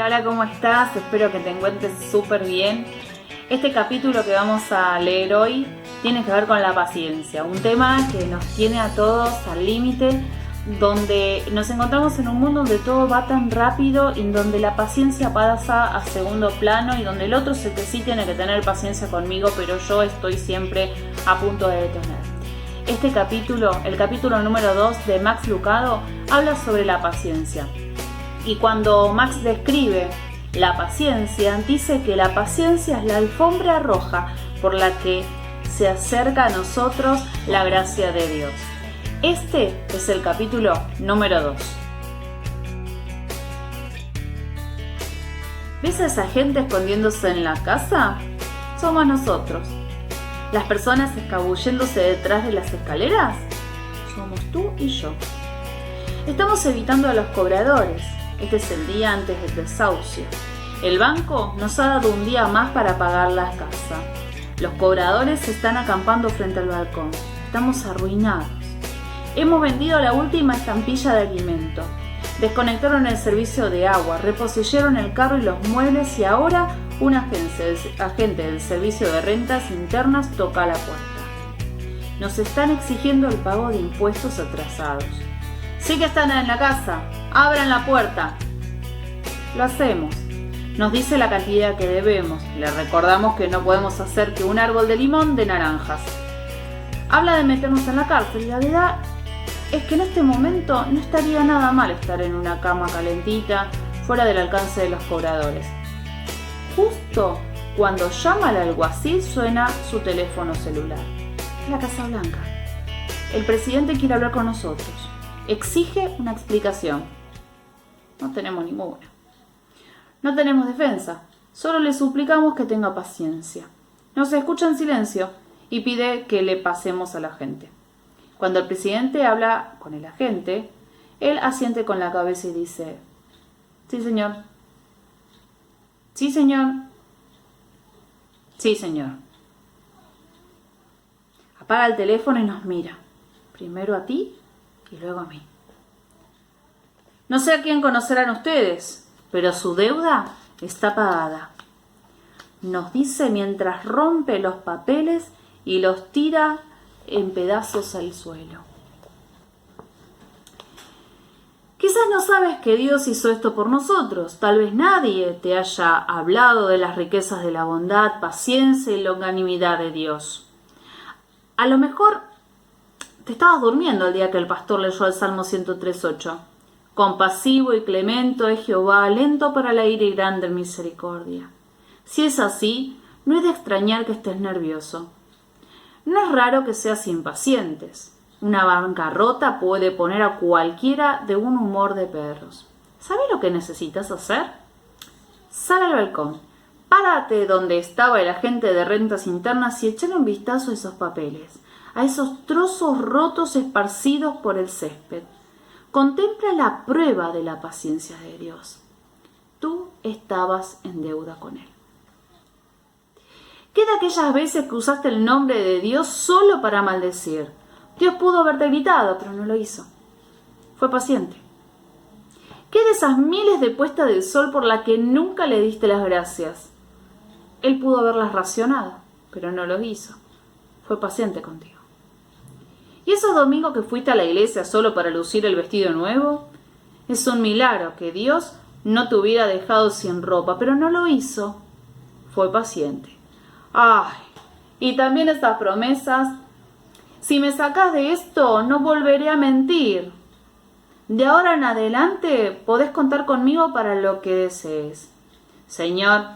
Hola, hola, ¿cómo estás? Espero que te encuentres súper bien. Este capítulo que vamos a leer hoy tiene que ver con la paciencia, un tema que nos tiene a todos al límite, donde nos encontramos en un mundo donde todo va tan rápido y donde la paciencia pasa a segundo plano y donde el otro es el que sí tiene que tener paciencia conmigo, pero yo estoy siempre a punto de detener. Este capítulo, el capítulo número 2 de Max Lucado, habla sobre la paciencia. Y cuando Max describe la paciencia, dice que la paciencia es la alfombra roja por la que se acerca a nosotros la gracia de Dios. Este es el capítulo número 2. ¿Ves a esa gente escondiéndose en la casa? Somos nosotros. ¿Las personas escabulléndose detrás de las escaleras? Somos tú y yo. Estamos evitando a los cobradores. Este es el día antes del desahucio. El banco nos ha dado un día más para pagar la casa. Los cobradores están acampando frente al balcón. Estamos arruinados. Hemos vendido la última estampilla de alimento. Desconectaron el servicio de agua, reposeyeron el carro y los muebles y ahora un agente del servicio de rentas internas toca la puerta. Nos están exigiendo el pago de impuestos atrasados. Sí que están en la casa. Abran la puerta. Lo hacemos. Nos dice la cantidad que debemos. Le recordamos que no podemos hacer que un árbol de limón de naranjas. Habla de meternos en la cárcel. La verdad es que en este momento no estaría nada mal estar en una cama calentita, fuera del alcance de los cobradores. Justo cuando llama al alguacil suena su teléfono celular. Es la Casa Blanca. El presidente quiere hablar con nosotros. Exige una explicación. No tenemos ninguna. No tenemos defensa. Solo le suplicamos que tenga paciencia. Nos escucha en silencio y pide que le pasemos a la gente. Cuando el presidente habla con el agente, él asiente con la cabeza y dice: sí, señor. Sí, señor. Sí, señor. Apaga el teléfono y nos mira. Primero a ti y luego a mí. No sé a quién conocerán ustedes, pero su deuda está pagada. Nos dice mientras rompe los papeles y los tira en pedazos al suelo. Quizás no sabes que Dios hizo esto por nosotros. Tal vez nadie te haya hablado de las riquezas de la bondad, paciencia y longanimidad de Dios. A lo mejor te estabas durmiendo el día que el pastor leyó el Salmo 103:8. Compasivo y clemente es Jehová, lento para la ira y grande en misericordia. Si es así, no es de extrañar que estés nervioso. No es raro que seas impacientes. Una bancarrota puede poner a cualquiera de un humor de perros. ¿Sabes lo que necesitas hacer? Sal al balcón, párate donde estaba el agente de rentas internas y échale un vistazo a esos papeles, a esos trozos rotos esparcidos por el césped. Contempla la prueba de la paciencia de Dios. Tú estabas en deuda con Él. ¿Qué de aquellas veces que usaste el nombre de Dios solo para maldecir? Dios pudo haberte gritado, pero no lo hizo. Fue paciente. ¿Qué de esas miles de puestas del sol por las que nunca le diste las gracias? Él pudo haberlas racionado, pero no lo hizo. Fue paciente contigo. ¿Y esos domingos que fuiste a la iglesia solo para lucir el vestido nuevo? Es un milagro que Dios no te hubiera dejado sin ropa, pero no lo hizo. Fue paciente. ¡Ay! Y también esas promesas. Si me sacas de esto, no volveré a mentir. De ahora en adelante podés contar conmigo para lo que desees. Señor,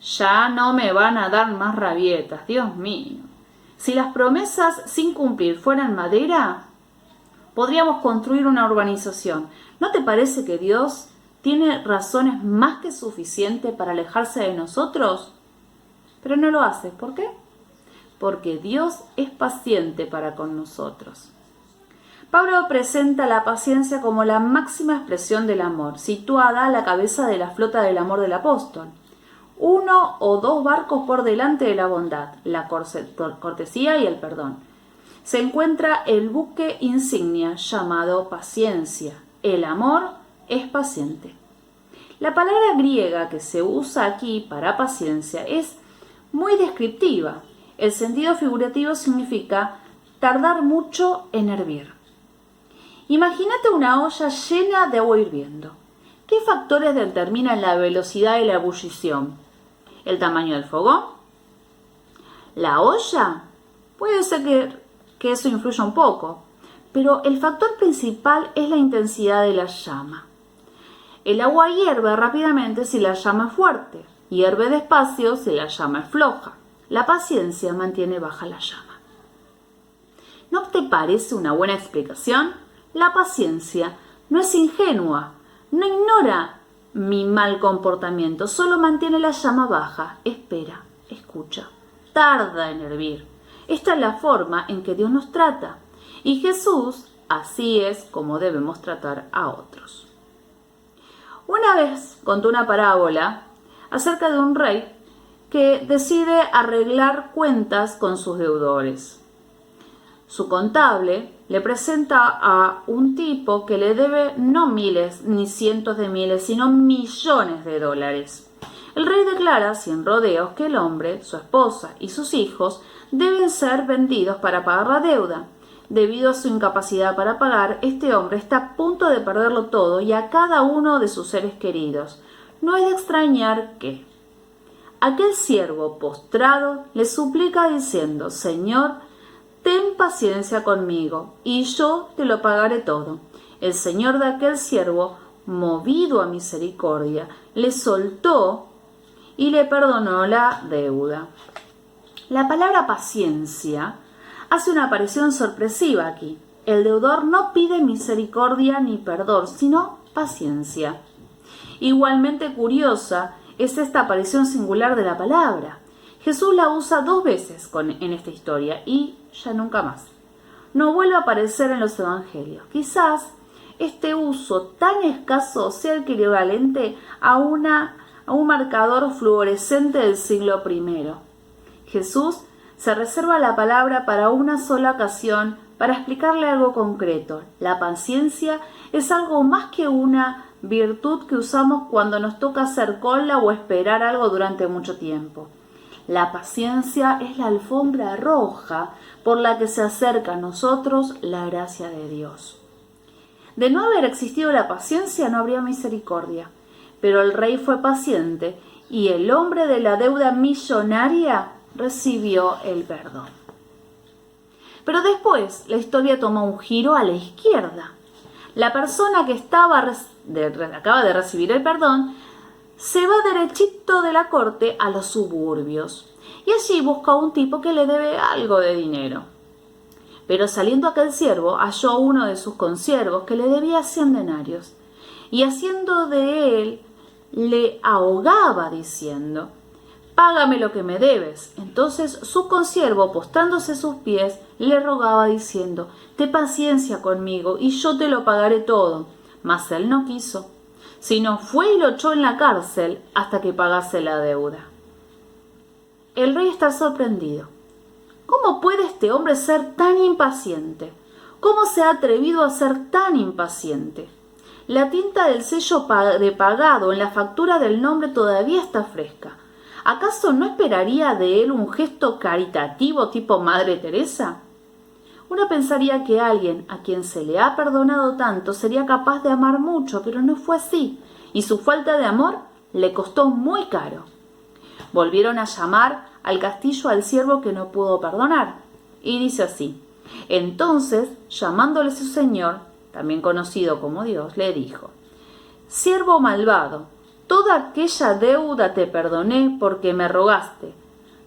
ya no me van a dar más rabietas, Dios mío. Si las promesas sin cumplir fueran madera, podríamos construir una urbanización. ¿No te parece que Dios tiene razones más que suficientes para alejarse de nosotros? Pero no lo hace. ¿Por qué? Porque Dios es paciente para con nosotros. Pablo presenta la paciencia como la máxima expresión del amor, situada a la cabeza de la flota del amor del apóstol. 1 o 2 barcos por delante de la bondad, la cortesía y el perdón. Se encuentra el buque insignia llamado paciencia. El amor es paciente. La palabra griega que se usa aquí para paciencia es muy descriptiva. El sentido figurativo significa tardar mucho en hervir. Imagínate una olla llena de agua hirviendo. ¿Qué factores determinan la velocidad de la ebullición? ¿El tamaño del fogón? ¿La olla? Puede ser que eso influya un poco, pero el factor principal es la intensidad de la llama. El agua hierve rápidamente si la llama es fuerte, hierve despacio si la llama es floja. La paciencia mantiene baja la llama. ¿No te parece una buena explicación? La paciencia no es ingenua, no ignora mi mal comportamiento, solo mantiene la llama baja, espera, escucha, tarda en hervir. Esta es la forma en que Dios nos trata, y Jesús así es como debemos tratar a otros. Una vez contó una parábola acerca de un rey que decide arreglar cuentas con sus deudores. Su contable le presenta a un tipo que le debe no miles ni cientos de miles, sino millones de dólares. El rey declara sin rodeos que el hombre, su esposa y sus hijos deben ser vendidos para pagar la deuda. Debido a su incapacidad para pagar, este hombre está a punto de perderlo todo y a cada uno de sus seres queridos. No es de extrañar que aquel siervo postrado le suplica diciendo: Señor, ten paciencia conmigo, y yo te lo pagaré todo. El señor de aquel siervo, movido a misericordia, le soltó y le perdonó la deuda. La palabra paciencia hace una aparición sorpresiva aquí. El deudor no pide misericordia ni perdón, sino paciencia. Igualmente curiosa es esta aparición singular de la palabra. Jesús la usa 2 veces en esta historia y ya nunca más. No vuelve a aparecer en los evangelios. Quizás este uso tan escaso sea equivalente a un marcador fluorescente del siglo I. Jesús se reserva la palabra para una sola ocasión para explicarle algo concreto. La paciencia es algo más que una virtud que usamos cuando nos toca hacer cola o esperar algo durante mucho tiempo. La paciencia es la alfombra roja por la que se acerca a nosotros la gracia de Dios. De no haber existido la paciencia, no habría misericordia. Pero el rey fue paciente y el hombre de la deuda millonaria recibió el perdón. Pero después la historia toma un giro a la izquierda. La persona que acaba de recibir el perdón se va derechito de la corte a los suburbios y allí busca a un tipo que le debe algo de dinero. Pero saliendo aquel siervo halló a uno de sus consiervos que le debía 100 denarios y haciendo de él le ahogaba diciendo: «Págame lo que me debes». Entonces su consiervo, postrándose a sus pies, le rogaba diciendo: «Ten paciencia conmigo y yo te lo pagaré todo». Mas él no quiso, sino fue y lo echó en la cárcel hasta que pagase la deuda. El rey está sorprendido. ¿Cómo puede este hombre ser tan impaciente? ¿Cómo se ha atrevido a ser tan impaciente? La tinta del sello de pagado en la factura del nombre todavía está fresca. ¿Acaso no esperaría de él un gesto caritativo tipo Madre Teresa? Uno pensaría que alguien a quien se le ha perdonado tanto sería capaz de amar mucho, pero no fue así, y su falta de amor le costó muy caro. Volvieron a llamar al castillo al siervo que no pudo perdonar, y dice así: entonces, llamándole su señor, también conocido como Dios, le dijo: «Siervo malvado, toda aquella deuda te perdoné porque me rogaste.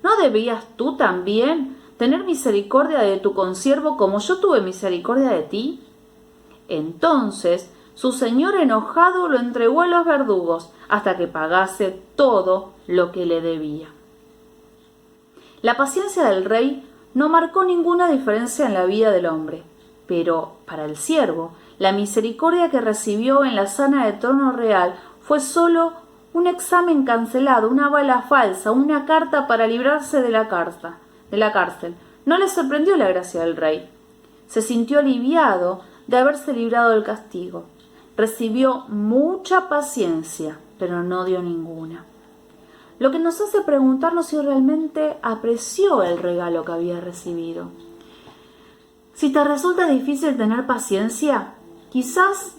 ¿No debías tú también tener misericordia de tu consiervo como yo tuve misericordia de ti?» Entonces su señor enojado lo entregó a los verdugos hasta que pagase todo lo que le debía. La paciencia del rey no marcó ninguna diferencia en la vida del hombre, pero para el siervo, la misericordia que recibió en la sana de trono real fue solo un examen cancelado, una bala falsa, una carta para librarse de la cárcel. No le sorprendió la gracia del rey. Se sintió aliviado de haberse librado del castigo. Recibió mucha paciencia pero no dio ninguna. Lo que nos hace preguntarnos si realmente apreció el regalo que había recibido. Si te resulta difícil tener paciencia, quizás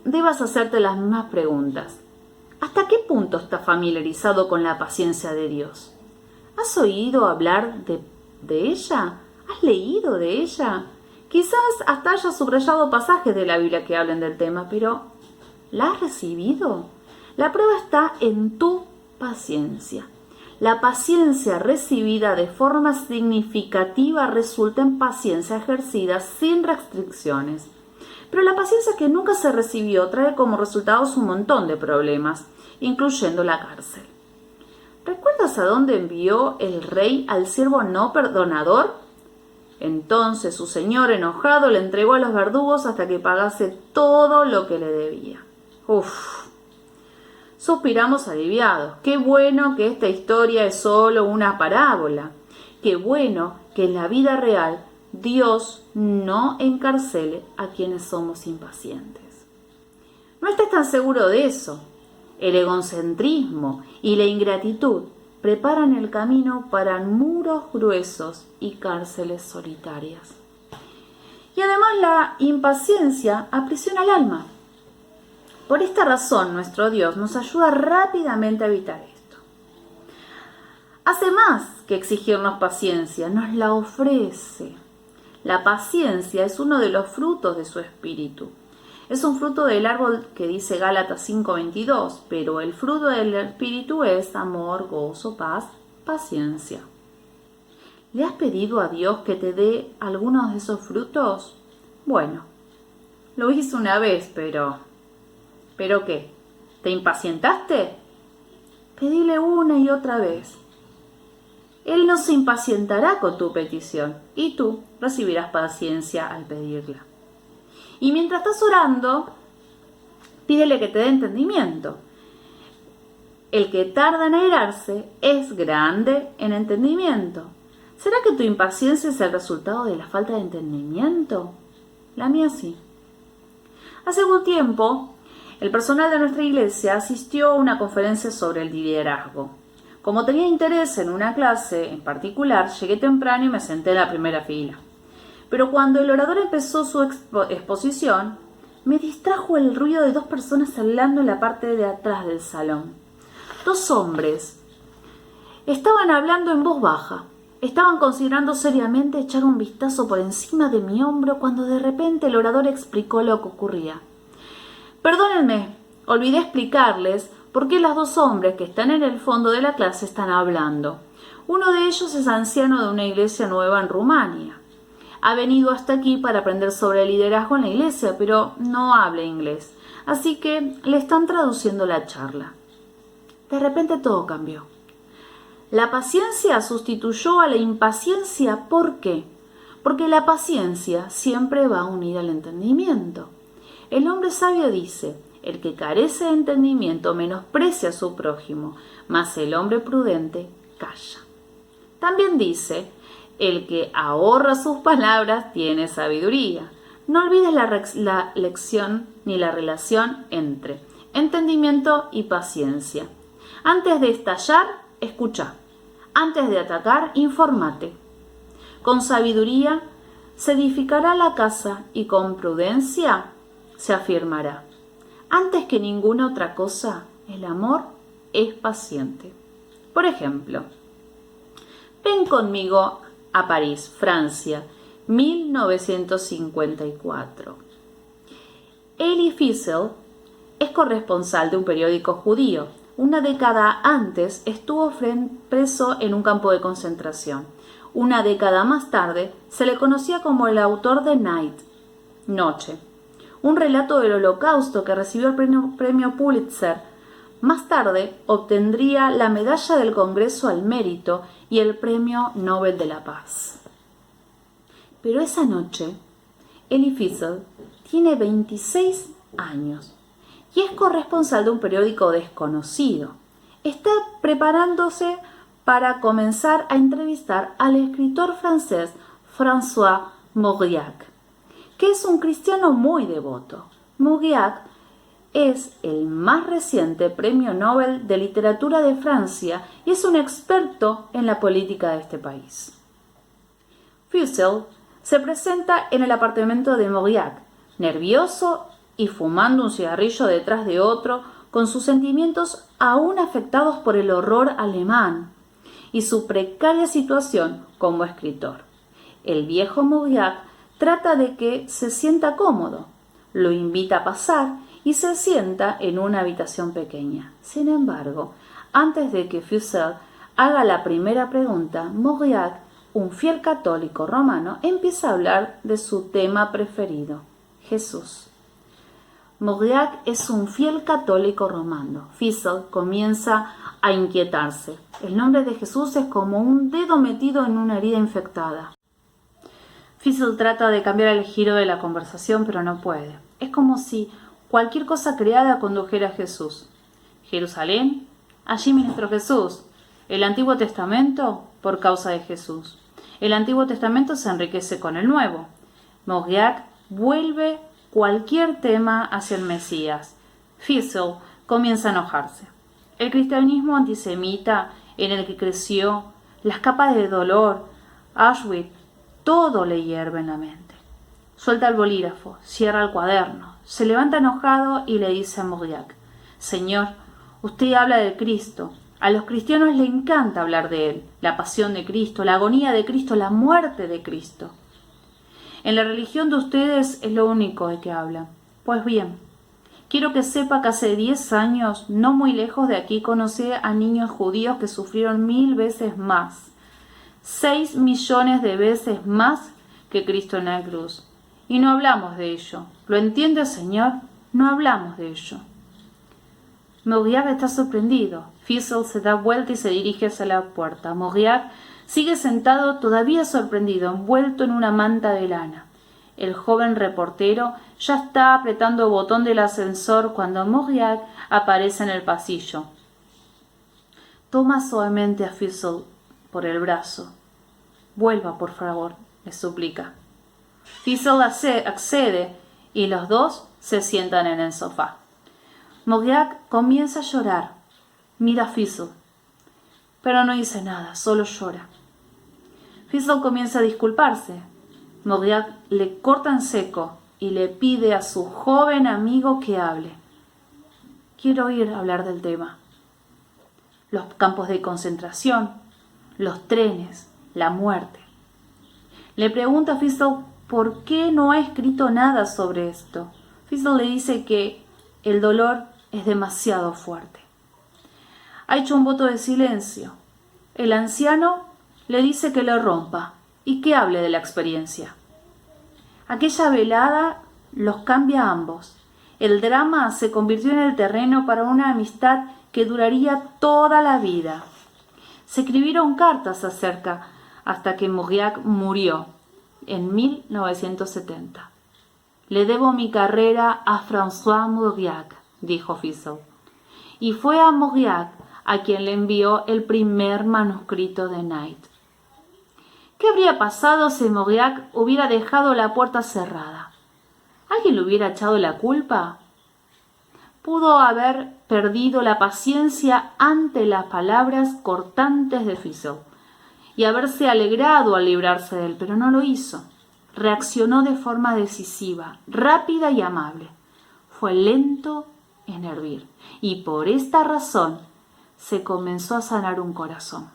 debas hacerte las mismas preguntas. ¿Hasta qué punto estás familiarizado con la paciencia de Dios? ¿Has oído hablar de ella? ¿Has leído de ella? Quizás hasta hayas subrayado pasajes de la Biblia que hablen del tema, pero ¿la has recibido? La prueba está en tu paciencia. La paciencia recibida de forma significativa resulta en paciencia ejercida sin restricciones. Pero la paciencia que nunca se recibió trae como resultados un montón de problemas, incluyendo la cárcel. ¿Recuerdas a dónde envió el rey al siervo no perdonador? Entonces su señor, enojado, le entregó a los verdugos hasta que pagase todo lo que le debía. Suspiramos aliviados. Qué bueno que esta historia es solo una parábola. Qué bueno que en la vida real Dios no encarcele a quienes somos impacientes. No estés tan seguro de eso. El egocentrismo y la ingratitud preparan el camino para muros gruesos y cárceles solitarias. Y además la impaciencia aprisiona el alma. Por esta razón nuestro Dios nos ayuda rápidamente a evitar esto. Hace más que exigirnos paciencia, nos la ofrece. La paciencia es uno de los frutos de su espíritu. Es un fruto del árbol que dice Gálatas 5:22, pero el fruto del espíritu es amor, gozo, paz, paciencia. ¿Le has pedido a Dios que te dé algunos de esos frutos? Bueno, lo hice una vez, ¿pero qué? ¿Te impacientaste? Pedile una y otra vez. Él no se impacientará con tu petición y tú recibirás paciencia al pedirla. Y mientras estás orando, pídele que te dé entendimiento. El que tarda en airarse es grande en entendimiento. ¿Será que tu impaciencia es el resultado de la falta de entendimiento? La mía sí. Hace algún tiempo, el personal de nuestra iglesia asistió a una conferencia sobre el liderazgo. Como tenía interés en una clase en particular, llegué temprano y me senté en la primera fila. Pero cuando el orador empezó su exposición, me distrajo el ruido de dos personas hablando en la parte de atrás del salón. Dos hombres estaban hablando en voz baja. Estaban considerando seriamente echar un vistazo por encima de mi hombro cuando de repente el orador explicó lo que ocurría. Perdónenme, olvidé explicarles por qué los dos hombres que están en el fondo de la clase están hablando. Uno de ellos es anciano de una iglesia nueva en Rumania. Ha venido hasta aquí para aprender sobre el liderazgo en la iglesia, pero no habla inglés, así que le están traduciendo la charla. De repente todo cambió. La paciencia sustituyó a la impaciencia. ¿Por qué? Porque la paciencia siempre va unida al entendimiento. El hombre sabio dice: el que carece de entendimiento menosprecia a su prójimo, mas el hombre prudente calla. También dice: el que ahorra sus palabras tiene sabiduría. No olvides la lección ni la relación entre entendimiento y paciencia. Antes de estallar, escucha. Antes de atacar, infórmate. Con sabiduría se edificará la casa y con prudencia se afirmará. Antes que ninguna otra cosa, el amor es paciente. Por ejemplo, ven conmigo a París, Francia, 1954. Elie Wiesel es corresponsal de un periódico judío. Una década antes estuvo preso en un campo de concentración. Una década más tarde se le conocía como el autor de Noche, un relato del Holocausto que recibió el premio Pulitzer. Más tarde obtendría la Medalla del Congreso al Mérito y el Premio Nobel de la Paz. Pero esa noche, Elie Wiesel tiene 26 años y es corresponsal de un periódico desconocido. Está preparándose para comenzar a entrevistar al escritor francés François Mauriac, que es un cristiano muy devoto. Mauriac es el más reciente Premio Nobel de Literatura de Francia y es un experto en la política de este país. Fussell se presenta en el apartamento de Mauriac, nervioso y fumando un cigarrillo detrás de otro, con sus sentimientos aún afectados por el horror alemán y su precaria situación como escritor. El viejo Mauriac trata de que se sienta cómodo, lo invita a pasar y se sienta en una habitación pequeña. Sin embargo, antes de que Fussell haga la primera pregunta, Mauriac, un fiel católico romano, empieza a hablar de su tema preferido, Jesús. Mauriac es un fiel católico romano. Fussell comienza a inquietarse. El nombre de Jesús es como un dedo metido en una herida infectada. Fussell trata de cambiar el giro de la conversación, pero no puede. Es como si cualquier cosa creada condujera a Jesús. Jerusalén, allí ministró Jesús. El Antiguo Testamento, por causa de Jesús. El Antiguo Testamento se enriquece con el Nuevo. Mauriac vuelve cualquier tema hacia el Mesías. Fussell comienza a enojarse. El cristianismo antisemita en el que creció, las capas de dolor, Auschwitz, todo le hierve en la mente. Suelta el bolígrafo, cierra el cuaderno, se levanta enojado y le dice a Mauriac: Señor, usted habla del Cristo. A los cristianos les encanta hablar de Él, la pasión de Cristo, la agonía de Cristo, la muerte de Cristo. En la religión de ustedes es lo único de que hablan. Pues bien, quiero que sepa que hace 10 años, no muy lejos de aquí, conocí a niños judíos que sufrieron 1000 veces más, 6 millones de veces más que Cristo en la cruz. Y no hablamos de ello. ¿Lo entiende, Señor? No hablamos de ello. Mauriac está sorprendido. Fussell se da vuelta y se dirige hacia la puerta. Mauriac sigue sentado, todavía sorprendido, envuelto en una manta de lana. El joven reportero ya está apretando el botón del ascensor cuando Mauriac aparece en el pasillo. Toma suavemente a Fussell por el brazo. Vuelva, por favor, le suplica. Fussell accede y los dos se sientan en el sofá. Mauriac comienza a llorar. Mira a Fussell, pero no dice nada, solo llora. Fussell comienza a disculparse. Mauriac le corta en seco y le pide a su joven amigo que hable. Quiero oír hablar del tema. Los campos de concentración, los trenes, la muerte. Le pregunta a Fussell por qué no ha escrito nada sobre esto. Fussell le dice que el dolor es demasiado fuerte. Ha hecho un voto de silencio. El anciano le dice que lo rompa y que hable de la experiencia. Aquella velada los cambia a ambos. El drama se convirtió en el terreno para una amistad que duraría toda la vida. Se escribieron cartas acerca hasta que Mauriac murió en 1970. Le debo mi carrera a François Mauriac, dijo Fussell. Y fue a Mauriac a quien le envió el primer manuscrito de Night. ¿Qué habría pasado si Mauriac hubiera dejado la puerta cerrada? ¿Alguien le hubiera echado la culpa? Pudo haber perdido la paciencia ante las palabras cortantes de Fussell y haberse alegrado al librarse de él, pero no lo hizo. Reaccionó de forma decisiva, rápida y amable. Fue lento en hervir y por esta razón se comenzó a sanar un corazón.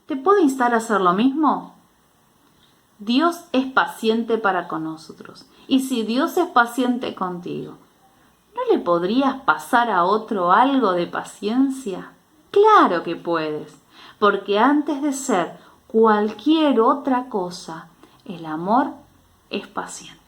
¿Te puedo instar a hacer lo mismo? Dios es paciente para con nosotros. Y si Dios es paciente contigo, ¿no le podrías pasar a otro algo de paciencia? Claro que puedes, porque antes de ser cualquier otra cosa, el amor es paciente.